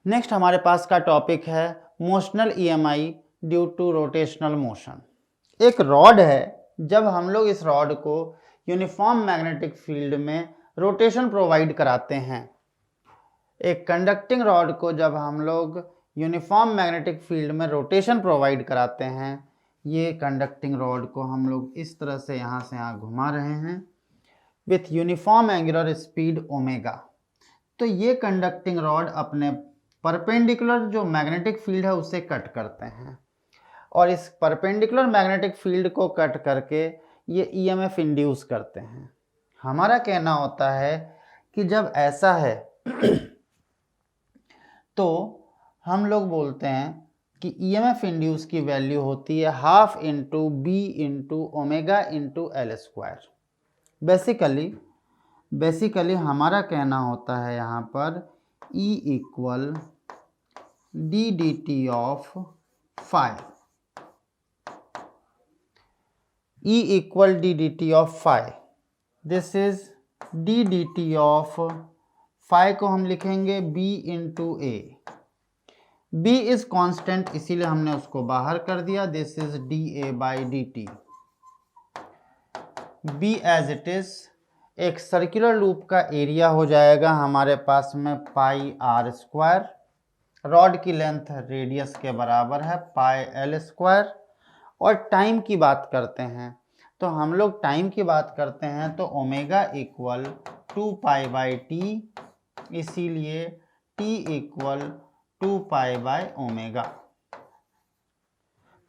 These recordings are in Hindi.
नेक्स्ट हमारे पास का टॉपिक है motional EMF due to rotational motion. एक रॉड है, जब हम लोग इस रॉड को यूनिफॉर्म मैग्नेटिक फील्ड में रोटेशन प्रोवाइड कराते हैं, एक कंडक्टिंग रॉड को जब हम लोग यूनिफॉर्म मैग्नेटिक फील्ड में रोटेशन प्रोवाइड कराते हैं, ये कंडक्टिंग रॉड को हम लोग इस तरह से यहाँ से यहाँ घुमा रहे हैं with uniform angular speed omega. तो ये कंडक्टिंग रॉड अपने परपेंडिकुलर जो मैग्नेटिक फील्ड है उसे कट करते हैं, और इस परपेंडिकुलर मैग्नेटिक फील्ड को कट करके ये ईएमएफ इंड्यूस करते हैं। हमारा कहना होता है कि जब ऐसा है तो हम लोग बोलते हैं कि ईएमएफ इंड्यूस की वैल्यू होती है half into B into omega into L square. Basically हमारा कहना होता है यहाँ पर E equal D D T of phi, E equal D D T of phi. This is D D T of phi को हम लिखेंगे B into A. B is constant, इसीलिए हमने उसको बाहर कर दिया। This is D A by D T. B as it is एक सर्कुलर लूप का एरिया हो जाएगा हमारे पास में पाई आर स्क्वायर। रॉड की लेंथ रेडियस के बराबर है पाई एल स्क्वायर। और टाइम की बात करते हैं तो हम लोग टाइम की बात करते हैं तो omega equal 2 pi by t, इसीलिए T equal 2 pi by omega.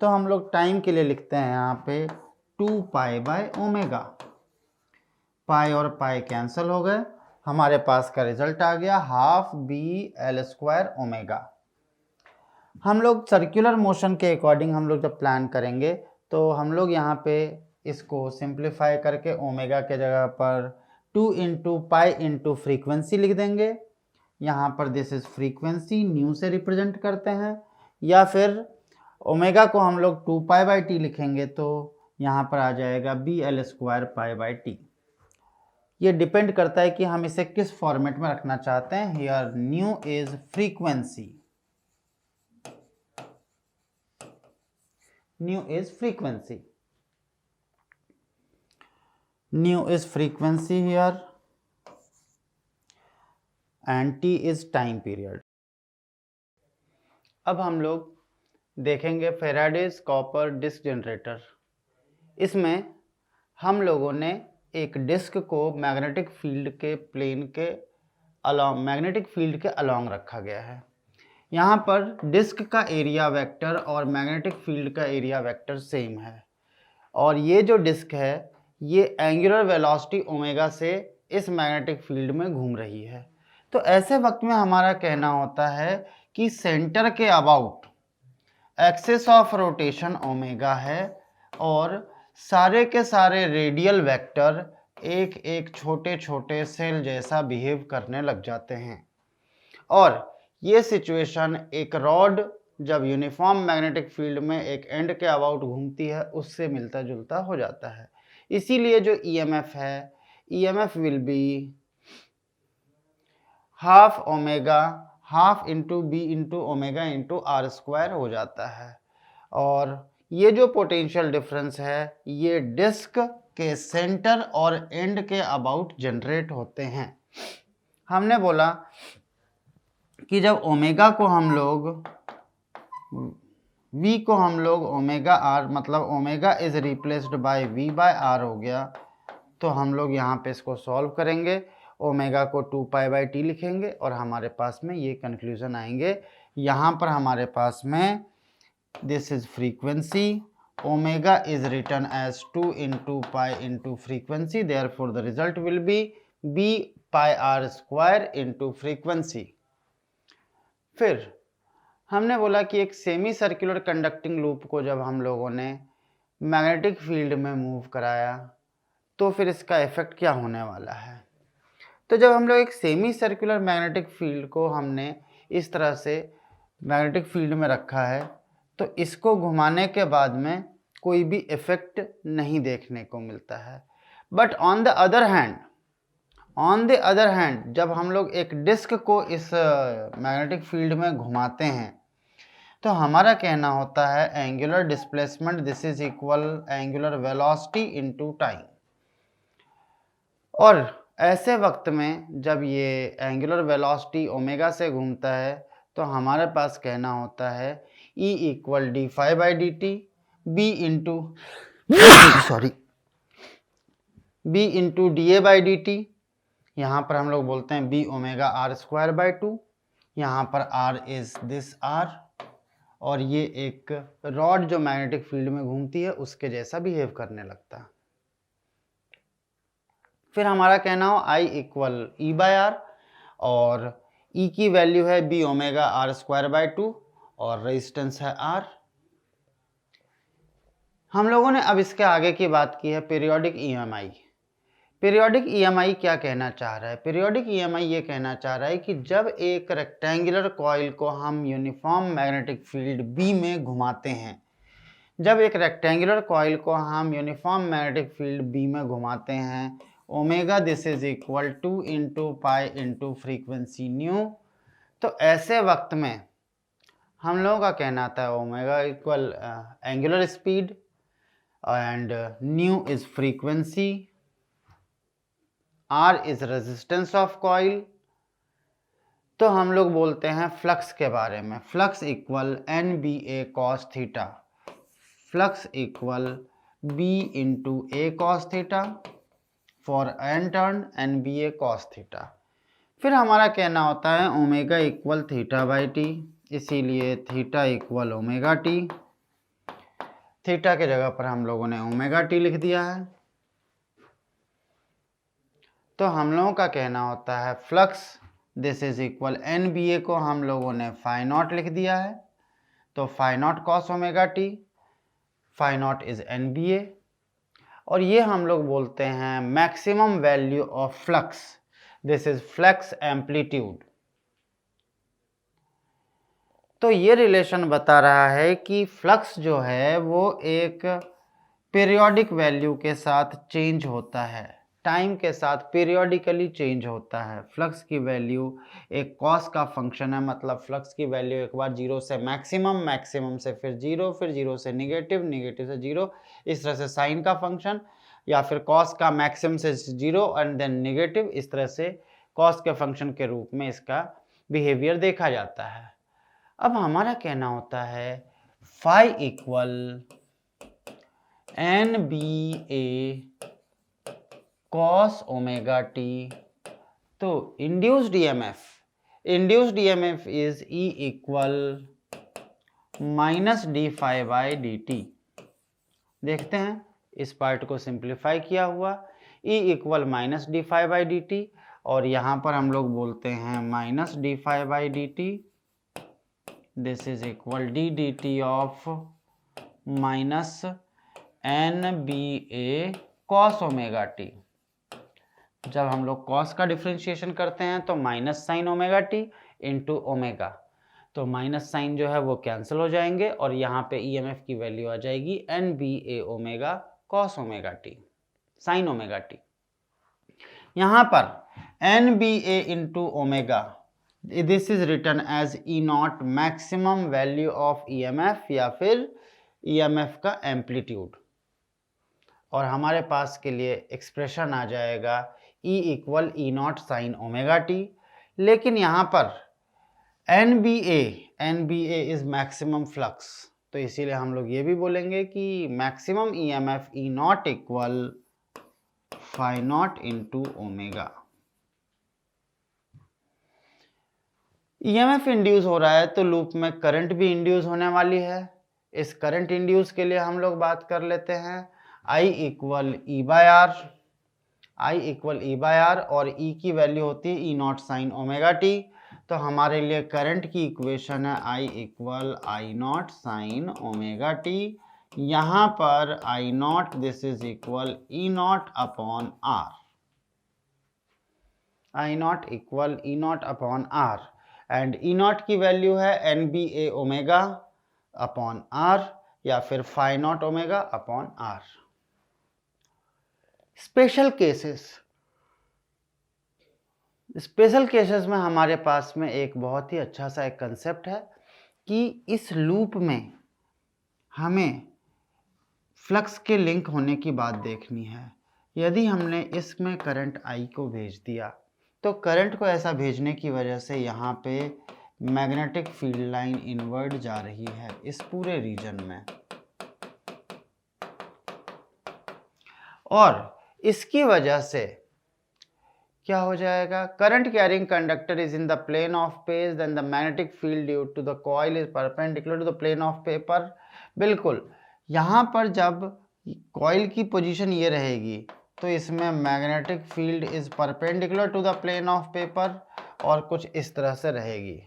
तो हम लोग टाइम के लिए लिखते हैं यहाँ पे 2 पाई बाई ओमेगा। पाई और पाई कैंसिल हो गए, हमारे पास का रिजल्ट आ गया half B L square omega. हम लोग सर्कुलर मोशन के अकॉर्डिंग हम लोग जब प्लान करेंगे तो हम लोग यहाँ पे इसको सिंप्लीफाई करके ओमेगा के जगह पर 2 इंटू पाई इंटू फ्रीक्वेंसी लिख देंगे। यहाँ पर दिस इज फ्रीक्वेंसी, न्यू से रिप्रेजेंट करते हैं, या फिर ओमेगा को हम लोग 2 पाई बाई टी लिखेंगे तो यहाँ पर आ जाएगा B L square pi by T. ये डिपेंड करता है कि हम इसे किस फॉर्मेट में रखना चाहते हैं। Here new is frequency, new is frequency, new is frequency here and T is time period. अब हम लोग देखेंगे फैराडेज कॉपर डिस्क जनरेटर। इसमें हम लोगों ने एक डिस्क को मैग्नेटिक फील्ड के प्लेन के अलॉन्ग, मैग्नेटिक फील्ड के अलॉन्ग रखा गया है। यहाँ पर डिस्क का एरिया वेक्टर और मैग्नेटिक फील्ड का एरिया वेक्टर सेम है, और ये जो डिस्क है ये एंगुलर वेलोसिटी ओमेगा से इस मैग्नेटिक फील्ड में घूम रही है। तो ऐसे वक्त में हमारा कहना होता है कि सेंटर के about axis of rotation omega है, और सारे के सारे रेडियल वेक्टर एक एक छोटे छोटे सेल जैसा बिहेव करने लग जाते हैं। और ये सिचुएशन एक रॉड जब यूनिफॉर्म मैग्नेटिक फील्ड में एक एंड के अबाउट घूमती है उससे मिलता जुलता हो जाता है। इसीलिए जो ईएमएफ है, EMF will be half omega, half into B into omega into R square हो जाता है। और ये जो पोटेंशियल डिफरेंस है ये डिस्क के सेंटर और एंड के अबाउट जनरेट होते हैं। हमने बोला कि जब ओमेगा को हम लोग v को हम लोग ओमेगा आर, मतलब omega is replaced by v by R हो गया, तो हम लोग यहाँ पे इसको सॉल्व करेंगे। ओमेगा को 2 पाई बाई टी लिखेंगे और हमारे पास में ये कंक्लूजन आएंगे। यहाँ पर हमारे पास में this is frequency, omega is written as 2 into pi into frequency, therefore the result will be b pi R square into frequency. फिर हमने बोला कि एक सेमी सर्कुलर कंडक्टिंग लूप को जब हम लोगों ने मैग्नेटिक फील्ड में मूव कराया तो फिर इसका इफेक्ट क्या होने वाला है। तो जब हम लोग एक सेमी सर्कुलर मैग्नेटिक फील्ड को हमने इस तरह से मैग्नेटिक फील्ड में रखा है तो इसको घुमाने के बाद में कोई भी इफेक्ट नहीं देखने को मिलता है। But on the on the other hand जब हम लोग एक डिस्क को इस मैग्नेटिक फील्ड में घुमाते हैं तो हमारा कहना होता है angular displacement this is equal angular velocity into time. और ऐसे वक्त में जब ये एंगुलर वेलोसिटी ओमेगा से घूमता है तो हमारे पास कहना होता है E equal D phi by D T B into D A by D T. यहाँ पर हम लोग बोलते हैं B omega R square by 2। यहाँ पर आर इज दिस आर और ये एक रॉड जो मैग्नेटिक फील्ड में घूमती है उसके जैसा बिहेव करने लगता है। फिर हमारा कहना हो I equal E by R और E की वैल्यू है B omega R square by 2 और रेजिस्टेंस है R। हम लोगों ने अब इसके आगे की बात की है पीरियोडिक EMI। पीरियोडिक EMI क्या कहना चाह रहा है? पीरियोडिक EMI ये कहना चाह रहा है कि जब एक रेक्टेंगुलर कॉइल को हम यूनिफॉर्म मैग्नेटिक फील्ड B में घुमाते हैं, जब एक रेक्टेंगुलर कॉइल को हम यूनिफॉर्म मैग्नेटिक फील्ड B में घुमाते हैं, omega this is equal 2 into pi into frequency nu, तो ऐसे वक्त में हम लोगों का कहना था omega equal angular speed and nu is frequency, R is resistance of coil. तो हम लोग बोलते हैं फ्लक्स के बारे में, flux equal N B A cos theta, flux equal B into A cos theta for N turn N B A cos theta. फिर हमारा कहना होता है omega equal theta by t, इसीलिए theta equal omega t. Theta के जगह पर हम लोगों ने ओमेगा टी लिख दिया है। तो हम लोगों का कहना होता है flux this is equal N B A को हम लोगों ने फाई नॉट लिख दिया है, तो phi naught cos omega t, phi naught is N B A. और ये हम लोग बोलते हैं maximum value of flux, this is flux amplitude. तो ये रिलेशन बता रहा है कि फ्लक्स जो है वो एक पीरियोडिक वैल्यू के साथ चेंज होता है, टाइम के साथ पीरियोडिकली चेंज होता है। फ्लक्स की वैल्यू एक कॉस का फंक्शन है, मतलब फ्लक्स की वैल्यू एक बार जीरो से मैक्सिमम, मैक्सिमम से फिर जीरो से निगेटिव, निगेटिव से जीरो, इस तरह से साइन का फंक्शन, या फिर कॉस का मैक्सिमम से जीरो एंड देन निगेटिव, इस तरह से कॉस के फंक्शन के रूप में इसका बिहेवियर देखा जाता है। अब हमारा कहना होता है phi equal N B A cos omega T. तो induced EMF is E equal minus D phi by D T. देखते हैं इस पार्ट को सिंप्लीफाई किया हुआ, E equal minus D phi by D T और यहाँ पर हम लोग बोलते हैं minus D phi by D T, this is equal D D T of minus N B A cos omega T. जब हम लोग कॉस का डिफ्रेंशिएशन करते हैं तो minus sign omega T into omega, तो माइनस साइन जो है वो कैंसिल हो जाएंगे और यहाँ पे ईएमएफ की वैल्यू आ जाएगी N B A omega cos omega t sine omega t. यहाँ पर N B A into omega, this is written as E naught maximum value of EMF या फिर ईएमएफ का एम्पलीट्यूड, और हमारे पास के लिए एक्सप्रेशन आ जाएगा E equal E not sine omega T. लेकिन यहाँ पर N B A is maximum flux, तो इसीलिए हम लोग ये भी बोलेंगे कि maximum EMF E not equal phi not into omega. EMF induce हो रहा है तो लूप में करंट भी इंड्यूस होने वाली है। इस करंट इंड्यूस के लिए हम लोग बात कर लेते हैं I equal E by R और E की वैल्यू होती है E not sine omega T. तो हमारे लिए करंट की इक्वेशन है I equal I naught sine omega t. यहाँ पर I naught this is equal E naught upon R, I naught equal E naught upon R and E naught की वैल्यू है N B A omega upon R या फिर phi naught omega upon are. Special cases, special cases में हमारे पास में एक बहुत ही अच्छा सा एक कंसेप्ट है कि इस लूप में हमें फ्लक्स के लिंक होने की बात देखनी है। यदि हमने इसमें करंट I को भेज दिया तो करंट को ऐसा भेजने की वजह से यहाँ पे मैग्नेटिक फील्ड लाइन इनवर्ड जा रही है इस पूरे रीजन में, और इसकी वजह से क्या हो जाएगा, current carrying conductor is in the plane of page, then the magnetic field due to the coil is perpendicular to the plane of paper. बिल्कुल, यहाँ पर जब कॉइल की पोजीशन ये रहेगी तो इसमें magnetic field is perpendicular to the plane of paper और कुछ इस तरह से रहेगी,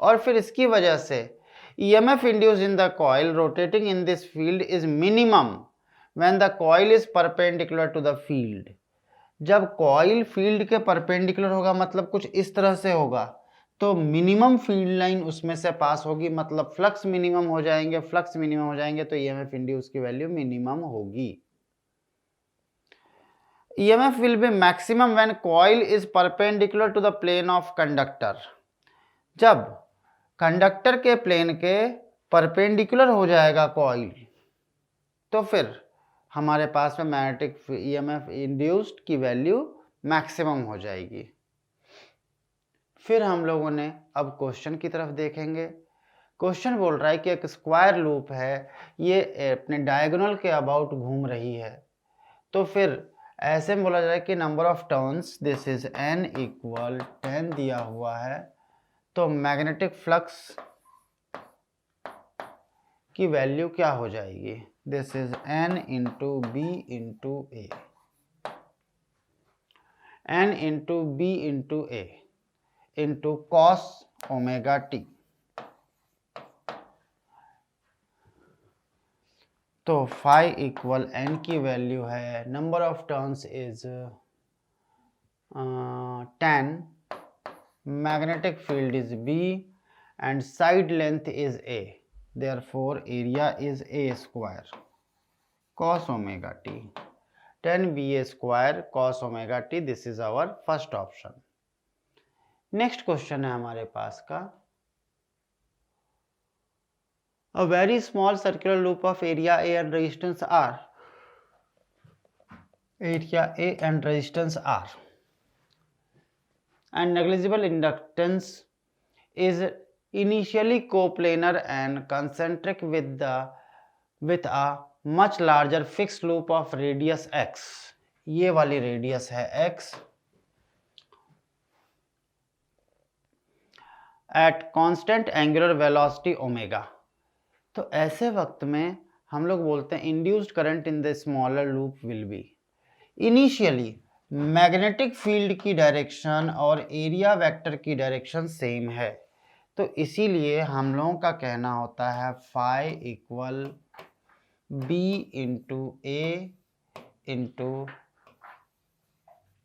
और फिर इसकी वजह से EMF induced in the coil rotating in this field is minimum when the coil is perpendicular to the field। जब कॉइल फील्ड के परपेंडिकुलर होगा मतलब कुछ इस तरह से होगा तो मिनिमम फील्ड लाइन उसमें से पास होगी, मतलब फ्लक्स मिनिमम हो जाएंगे, फ्लक्स मिनिमम हो जाएंगे तो EMF इंड्यूस की वैल्यू मिनिमम होगी। EMF will be maximum when coil is perpendicular to the plane of conductor। जब कंडक्टर के प्लेन के परपेंडिकुलर हो जाएगा कॉइल तो फिर हमारे पास में मैग्नेटिक EMF इंड्यूस्ड की वैल्यू मैक्सिमम हो जाएगी। फिर हम लोगों ने अब क्वेश्चन की तरफ देखेंगे। क्वेश्चन बोल रहा है कि एक स्क्वायर लूप है, ये अपने डायगोनल के अबाउट घूम रही है, तो फिर ऐसे में बोला जाए कि number of turns this is n equal 10 दिया हुआ है, तो मैग्नेटिक फ्लक्स की वैल्यू क्या हो जाएगी, this is n into B into A, n into B into A into cos omega T. तो फाई इक्वल n की वैल्यू है, number of turns is 10, magnetic field is B and side length is A, therefore area is A square cos omega t, 10BA square cos omega t, this is our first option। Next question है हमारे पास का, a very small circular loop of area A and resistance R, area A and resistance R and negligible inductance is initially coplanar and concentric with a much larger fixed loop of radius x। ये वाली रेडियस है x at constant angular velocity omega. तो ऐसे वक्त में हम लोग बोलते हैं induced current in the smaller loop will be, initially magnetic field की डायरेक्शन और एरिया वेक्टर की डायरेक्शन सेम है, तो इसीलिए हम लोगों का कहना होता है phi equal B into A into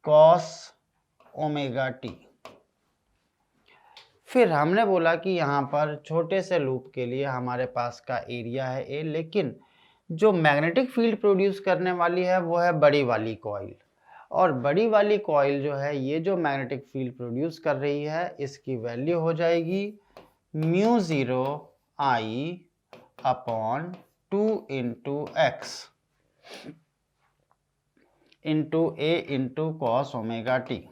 cos omega T. फिर हमने बोला कि यहाँ पर छोटे से लूप के लिए हमारे पास का एरिया है ए, लेकिन जो मैग्नेटिक फील्ड प्रोड्यूस करने वाली है वो है बड़ी वाली कॉइल, और बड़ी वाली कॉइल जो है ये जो मैग्नेटिक फील्ड प्रोड्यूस कर रही है इसकी वैल्यू हो जाएगी mu 0 I upon 2 into X into A into cos omega T.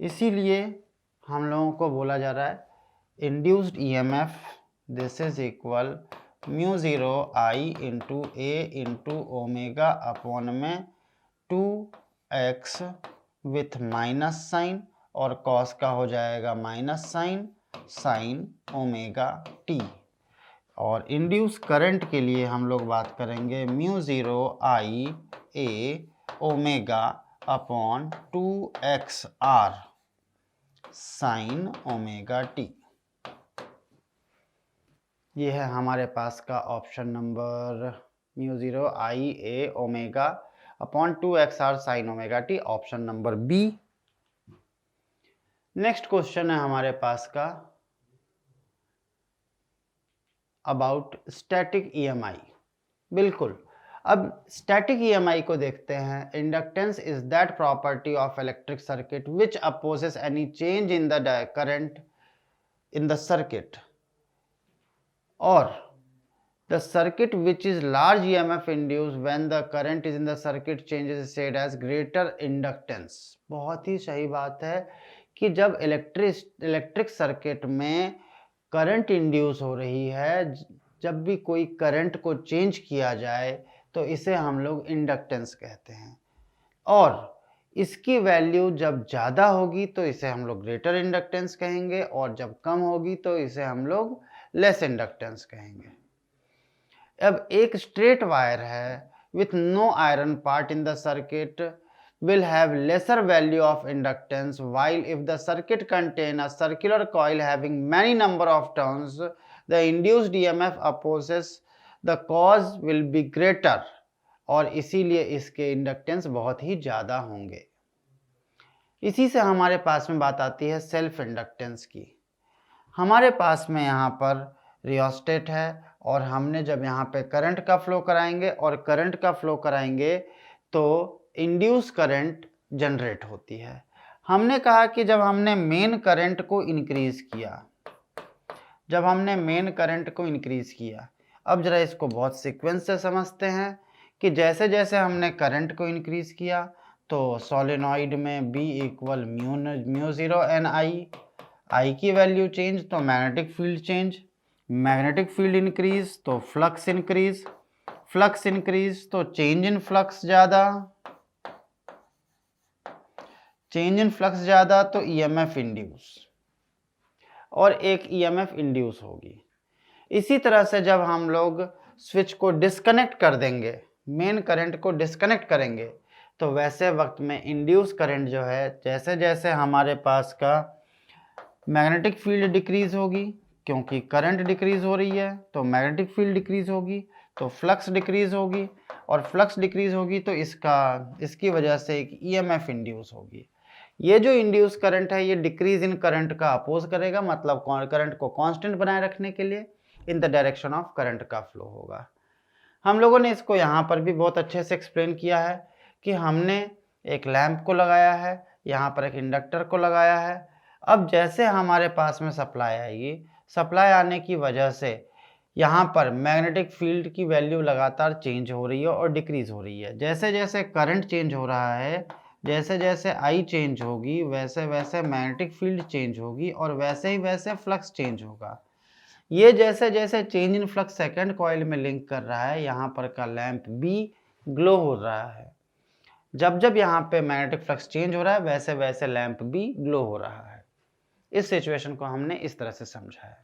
इसीलिए हम लोगों को बोला जा रहा है induced EMF this is equal mu 0 I into A into omega upon में 2x विथ माइनस साइन, और कॉस का हो जाएगा minus sine sine omega T. और इंड्यूस करंट के लिए हम लोग बात करेंगे mu 0 I A omega upon 2XR sine omega T. ये है हमारे पास का option number mu 0 I A omega upon 2XR sine omega T, option number B. Next question है हमारे पास का अबाउट स्टैटिक EMI। बिल्कुल, अब स्टैटिक ईएमआई को देखते हैं। Inductance is that property of electric circuit which opposes any change in the current in the circuit, or the circuit which is large EMF induced when the current is in the circuit changes is said as greater inductance। बहुत ही सही बात है कि जब इलेक्ट्रिक सर्किट में करंट इंड्यूस हो रही है, जब भी कोई करंट को चेंज किया जाए तो इसे हम लोग इंडक्टेंस कहते हैं, और इसकी वैल्यू जब ज़्यादा होगी तो इसे हम लोग ग्रेटर इंडक्टेंस कहेंगे, और जब कम होगी तो इसे हम लोग लेस इंडक्टेंस कहेंगे। अब एक स्ट्रेट वायर है with no iron part in the circuit will have lesser value of inductance, while if the circuit contain a circular coil having many number of turns, the induced EMF opposes the cause will be greater, और इसीलिए इसके इंडक्टेंस बहुत ही ज़्यादा होंगे। इसी से हमारे पास में बात आती है सेल्फ इंडक्टेंस की। हमारे पास में यहाँ पर रियोस्टेट है, और हमने जब यहाँ पे करंट का फ्लो कराएंगे और करंट का फ्लो कराएंगे तो इंड्यूस करंट जनरेट होती है। हमने कहा कि जब हमने मेन करंट को इंक्रीज किया, अब जरा इसको बहुत सीक्वेंस से समझते हैं कि जैसे जैसे हमने करंट को इंक्रीज किया तो सोलेनॉइड में B इक्वल म्यू 0 एन आई की वैल्यू चेंज तो magnetic field change, magnetic field increase तो फ्लक्स इंक्रीज तो चेंज इन फ्लक्स ज़्यादा तो ईएमएफ इंड्यूस, और एक ईएमएफ इंड्यूस होगी। इसी तरह से जब हम लोग स्विच को डिस्कनेक्ट कर देंगे, मेन करंट को डिस्कनेक्ट करेंगे, तो वैसे वक्त में इंड्यूस करंट जो है, जैसे जैसे हमारे पास का मैग्नेटिक फील्ड डिक्रीज होगी, क्योंकि करंट डिक्रीज हो रही है तो मैग्नेटिक फील्ड डिक्रीज होगी, तो फ्लक्स डिक्रीज होगी, और फ्लक्स डिक्रीज होगी तो इसकी वजह से एक ईएमएफ इंड्यूस होगी। ये जो इंड्यूस करंट है ये डिक्रीज इन करंट का अपोज करेगा, मतलब करंट को कांस्टेंट बनाए रखने के लिए in the direction of current का फ्लो होगा। हम लोगों ने इसको यहाँ पर भी बहुत अच्छे से एक्सप्लेन किया है कि हमने एक लैंप को लगाया है, यहाँ पर एक इंडक्टर को लगाया है। अब जैसे हमारे पास में सप्लाई आएगी, सप्लाई आने की वजह से यहाँ पर मैग्नेटिक फील्ड की वैल्यू लगातार चेंज हो रही है और डिक्रीज हो रही है। जैसे जैसे करंट चेंज हो रहा है, जैसे जैसे आई चेंज होगी, वैसे वैसे मैग्नेटिक फील्ड चेंज होगी, और वैसे ही वैसे फ्लक्स चेंज होगा। ये जैसे जैसे change in flux second coil में लिंक कर रहा है, यहाँ पर का लैंप B ग्लो हो रहा है। जब जब यहाँ पे मैग्नेटिक फ्लक्स चेंज हो रहा है, वैसे वैसे लैंप B ग्लो हो रहा है। इस सिचुएशन को हमने इस तरह से समझा है।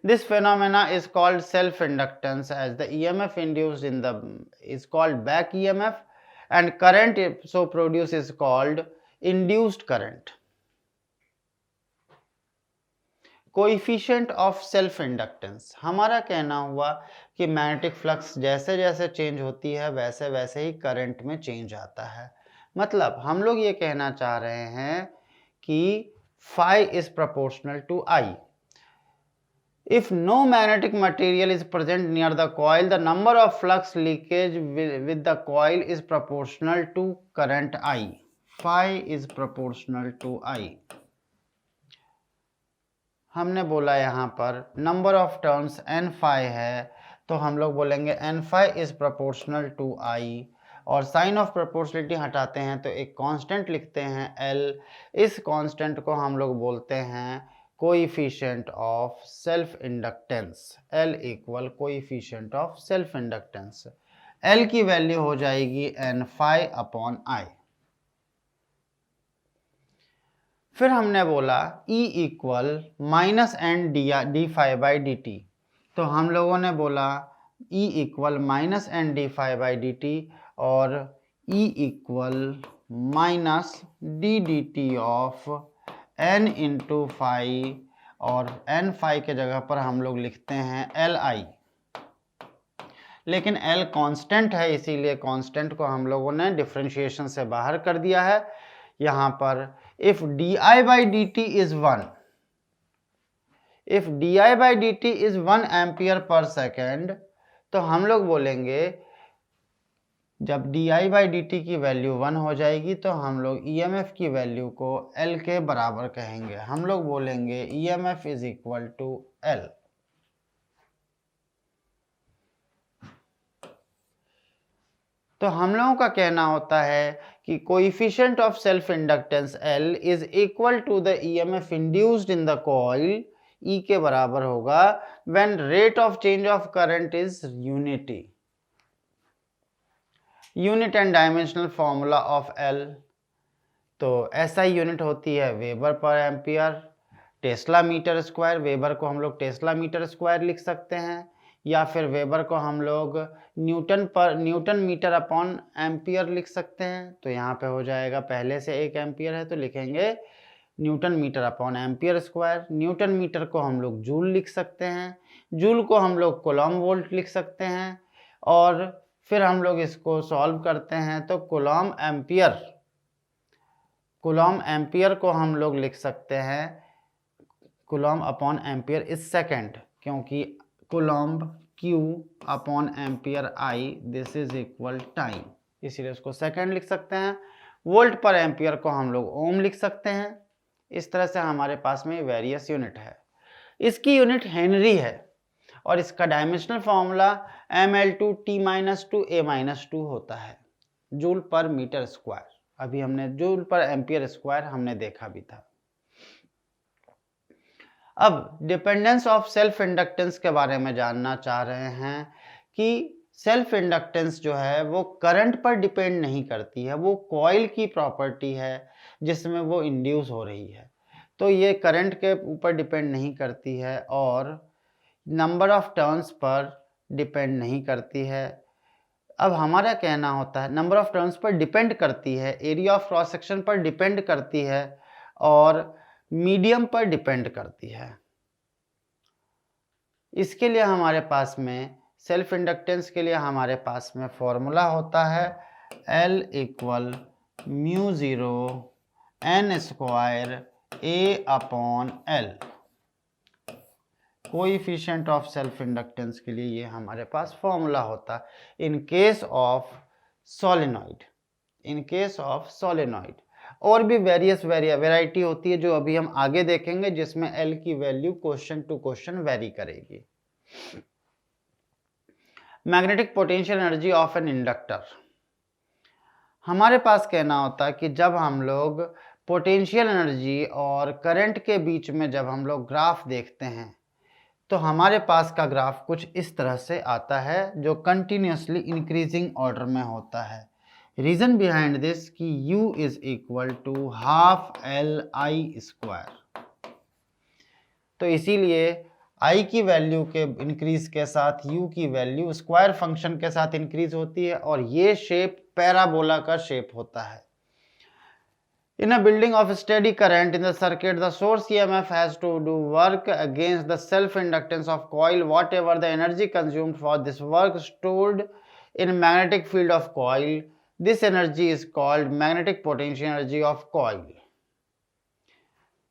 This phenomena is called self-inductance, as the EMF induced is called back EMF, and current so produced is called induced current. Coefficient of self inductance, हमारा कहना हुआ कि मैग्नेटिक फ्लक्स जैसे जैसे चेंज होती है वैसे वैसे ही करंट में चेंज आता है। मतलब हम लोग ये कहना चाह रहे हैं कि phi is proportional to I. If no magnetic material is present near the coil, the number of flux leakage with the coil is proportional to current I. Phi is proportional to I. हमने बोला यहाँ पर number of turns n phi है, तो हम लोग बोलेंगे n phi is proportional to I, और साइन ऑफ प्रोपोर्शनलिटी हटाते हैं तो एक कांस्टेंट लिखते हैं L। इस कांस्टेंट को हम लोग बोलते हैं coefficient of self inductance. L equal coefficient of self inductance. L की वैल्यू हो जाएगी n phi अपॉन I। फिर हमने बोला E equal minus N D phi by D T, तो हम लोगों ने बोला E equal minus N D phi by D T, और E equal minus D D T of n into phi, और n फाई के जगह पर हम लोग लिखते हैं Li, लेकिन L कांस्टेंट है, इसीलिए कांस्टेंट को हम लोगों ने डिफरेंशिएशन से बाहर कर दिया है। यहाँ पर if di by dt is 1, if di by dt is 1 ampere per second, तो हम लोग बोलेंगे जब di/dt की वैल्यू 1 हो जाएगी तो हम लोग EMF की वैल्यू को L के बराबर कहेंगे। हम लोग बोलेंगे EMF is equal to L। तो हम लोगों का कहना होता है कि coefficient of self inductance L is equal to the EMF induced in the coil, E के बराबर होगा when rate of change of current is unity. Unit and dimensional formula of L, तो SI यूनिट होती है weber per ampere, tesla metre square, weber को हम लोग टेस्ला मीटर स्क्वायर लिख सकते हैं, या फिर वेबर को हम लोग न्यूटन मीटर अपॉन एम्पियर लिख सकते हैं। तो यहाँ पे हो जाएगा, पहले से 1 एम्पियर है तो लिखेंगे newton metre upon ampere square. Newton metre को हम लोग जूल लिख सकते हैं, जूल को हम लोग कूलॉम वोल्ट लिख सकते हैं, और फिर हम लोग इसको सॉल्व करते हैं तो कूलॉम एम्पियर को हम लोग लिख सकते हैं coulomb upon ampere is second, क्योंकि coulomb Q upon ampere I this is equal time, इसीलिए उसको सेकेंड लिख सकते हैं। वोल्ट पर एम्पियर को हम लोग ओम लिख सकते हैं। इस तरह से हमारे पास में वेरियस यूनिट है। इसकी यूनिट हेनरी है और इसका डायमेंशनल फॉर्मूला mL/T-2 होता है, जूल पर मीटर स्क्वायर। अभी हमने जूल पर एम्पियर स्क्वायर हमने देखा भी था। अब डिपेंडेंस ऑफ सेल्फ इंडक्टेंस के बारे में जानना चाह रहे हैं कि सेल्फ इंडक्टेंस जो है वो करंट पर डिपेंड नहीं करती है, वो कॉइल की प्रॉपर्टी है जिसमें वो इंड्यूस हो रही है। तो ये करंट के ऊपर डिपेंड नहीं करती है और number of turns per depend नहीं करती है। अब हमारा कहना होता है number of turns per depend करती है, एरिया ऑफ क्रॉस सेक्शन पर डिपेंड करती है और मीडियम पर डिपेंड करती है। इसके लिए हमारे पास में सेल्फ इंडक्टेंस के लिए हमारे पास में फॉर्मूला होता है L equal μ0 n² A upon L। Coefficient of self inductance के लिए ये हमारे पास फॉर्मूला होता है इन केस ऑफ सॉलिनॉइड। और भी वेरियस वेराइटी होती है जो अभी हम आगे देखेंगे, जिसमें L की value question to question vary करेगी। Magnetic potential energy of an inductor, हमारे पास कहना होता है कि जब हम लोग पोटेंशियल एनर्जी और करंट के बीच में जब हम लोग ग्राफ देखते हैं तो हमारे पास का ग्राफ कुछ इस तरह से आता है जो कंटिन्यूसली इंक्रीजिंग ऑर्डर में होता है। रीजन बिहाइंड दिस कि U is equal to ½ Li²। तो इसीलिए I की वैल्यू के इंक्रीज के साथ U की वैल्यू स्क्वायर फंक्शन के साथ इंक्रीज होती है और ये शेप पैराबोला का शेप होता है। In a building of steady current in the circuit, the source EMF has to do work against the self-inductance of coil. Whatever the energy consumed for this work stored in magnetic field of coil, this energy is called magnetic potential energy of coil.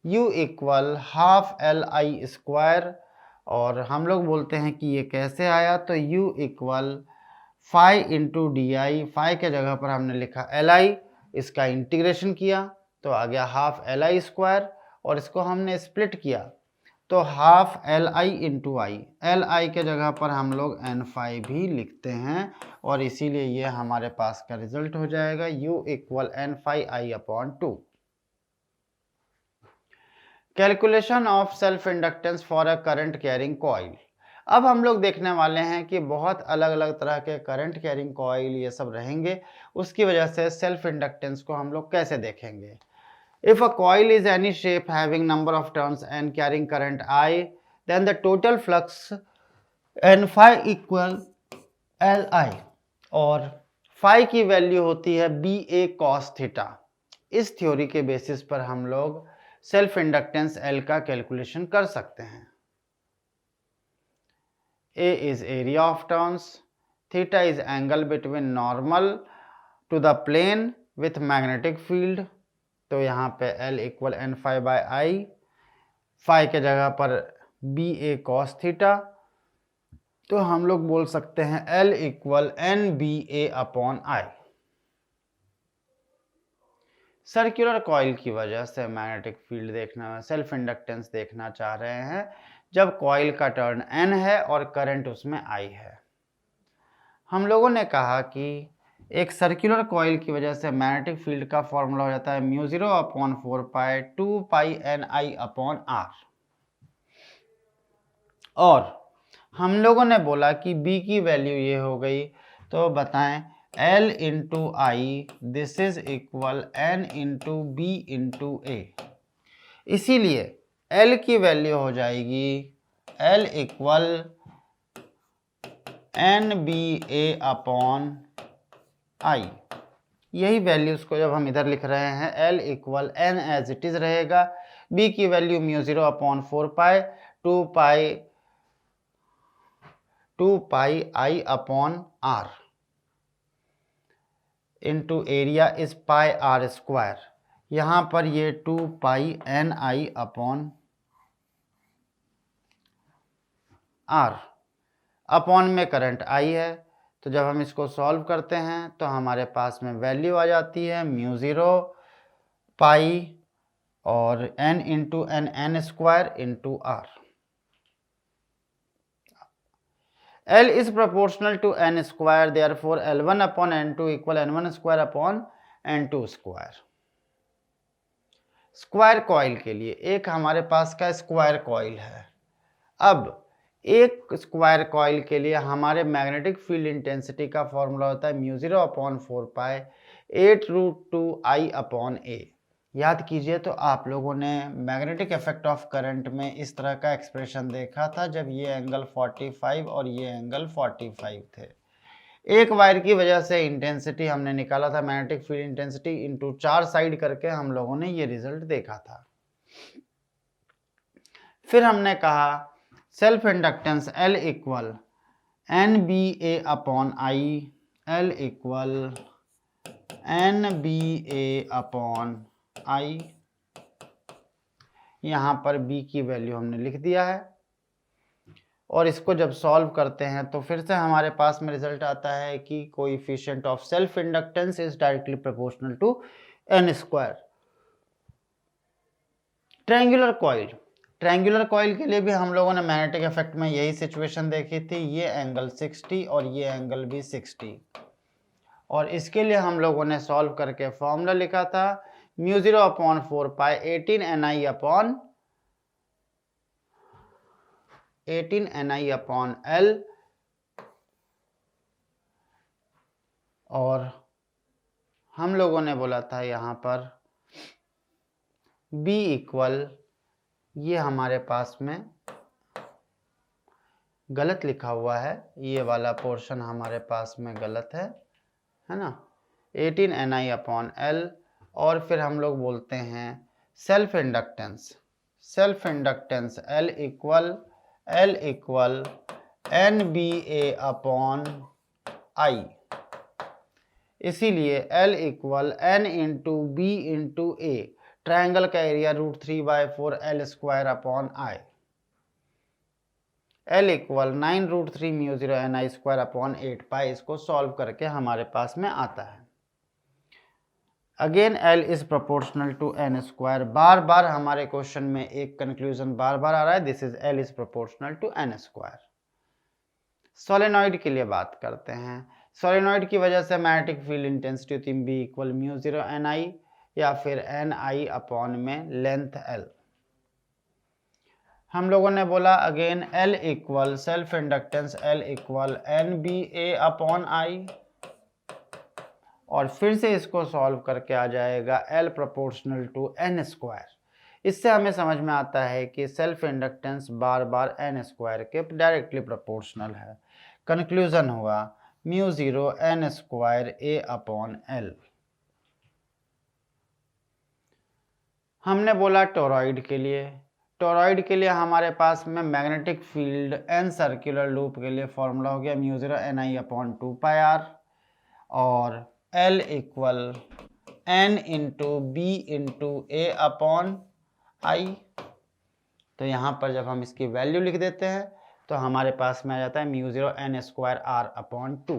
U equal ½ Li², और हम लोग बोलते हैं कि ये कैसे आया, तो U equal phi into DI, phi के जगह पर हमने लिखा Li, इसका इंटीग्रेशन किया तो आ गया ½ Li², और इसको हमने स्प्लिट किया तो ½ Li इंटू I, Li के जगह पर हम लोग n phi भी लिखते हैं और इसीलिए ये हमारे पास का रिजल्ट हो जाएगा U equal n phi I upon 2। Calculation of self inductance for a current carrying coil. अब हम लोग देखने वाले हैं कि बहुत अलग अलग तरह के करंट कैरिंग कॉइल ये सब रहेंगे, उसकी वजह से सेल्फ इंडक्टेंस को हम लोग कैसे देखेंगे। If a coil is any shape having number of turns and carrying current I, then the total flux n phi equal Li, और phi की वैल्यू होती है BA cos थीटा। इस थ्योरी के बेसिस पर हम लोग सेल्फ इंडक्टेंस L का कैलकुलेशन कर सकते हैं। A is area of turns, theta is angle between normal to the plane with magnetic field, तो यहाँ पे L equal n phi by I, phi के जगह पर BA cos थीटा, तो हम लोग बोल सकते हैं L equal NBA/I। Circular coil की वजह से मैग्नेटिक फील्ड देखना, सेल्फ इंडक्टेंस देखना चाह रहे हैं जब कॉइल का टर्न N है और करंट उसमें I है। हम लोगों ने कहा कि एक सर्कुलर कॉइल की वजह से मैग्नेटिक फील्ड का फॉर्मूला हो जाता है μ0/4π 2πNI/R। और हम लोगों ने बोला कि B की वैल्यू ये हो गई, तो बताएं L into I this is equal N into B into A. इसीलिए L की वैल्यू हो जाएगी L इक्वल NBA/I। यही वैल्यूज को जब हम इधर लिख रहे हैं L equal N as it is रहेगा, B की value μ0/4π 2πI/R into area is pi R square. यहाँ पर ये 2πNI/R अपॉन में करंट I है, तो जब हम इसको सॉल्व करते हैं तो हमारे पास में वैल्यू आ जाती है μ0π और N into N square into R। L is proportional to N square, therefore L1/N2 equal N1 square upon N2 square। Square coil के लिए एक हमारे पास का स्क्वायर कॉइल है। अब एक स्क्वायर कॉइल के लिए हमारे मैग्नेटिक फील्ड इंटेंसिटी का फॉर्मूला होता है μ0/4π 8√2I/A। याद कीजिए तो आप लोगों ने मैग्नेटिक इफेक्ट ऑफ करंट में इस तरह का एक्सप्रेशन देखा था जब ये एंगल 45 और ये एंगल 45 थे। एक वायर की वजह से इंटेंसिटी हमने निकाला था, magnetic field intensity into 4 side करके हम लोगों ने ये रिजल्ट देखा था। फिर हमने कहा self inductance L equal NBA/I, L equal NBA/I। यहाँ पर B की वैल्यू हमने लिख दिया है और इसको जब सॉल्व करते हैं तो फिर से हमारे पास में रिजल्ट आता है कि coefficient of self inductance is directly proportional to N square. Triangular coil के लिए भी हम लोगों ने मैग्नेटिक इफेक्ट में यही सिचुएशन देखी थी। ये एंगल 60 और ये एंगल भी 60, और इसके लिए हम लोगों ने सॉल्व करके फॉर्मूला लिखा था μ0/4π 18NI/L। और हम लोगों ने बोला था यहाँ पर B इक्वल, ये हमारे पास में गलत लिखा हुआ है, ये वाला पोर्शन हमारे पास में गलत है ना, 18NI/L। और फिर हम लोग बोलते हैं self inductance L equal NBA/I। इसीलिए L equal N into B into A, triangle का area √3/4 L square. L equal 9√3 μ0NI square upon 8π। इसको सॉल्व करके हमारे पास में आता है again L is proportional to N square. बार बार हमारे क्वेश्चन में एक कंक्लूजन बार बार आ रहा है, this is L is proportional to N square. Solenoid के लिए बात करते हैं। सोलेनॉइड की वजह से मैग्नेटिक फील्ड इंटेंसिटी होती है B इक्वल μ0NI या फिर NI/, में लेंथ L। हम लोगों ने बोला again L equal self inductance L equal NBA/I, और फिर से इसको सॉल्व करके आ जाएगा L proportional to N square. इससे हमें समझ में आता है कि सेल्फ इंडक्टेंस बार बार N स्क्वायर के डायरेक्टली प्रोपोर्शनल है। कंक्लूजन हुआ μ0N स्क्वायर A/L। हमने बोला टोरॉइड के लिए हमारे पास में magnetic field N circular loop के लिए फॉर्मूला हो गया μ0NI/2πr, और L equal N into B into A/I। तो यहाँ पर जब हम इसकी वैल्यू लिख देते हैं तो हमारे पास में आ जाता है mu 0 n square r upon 2।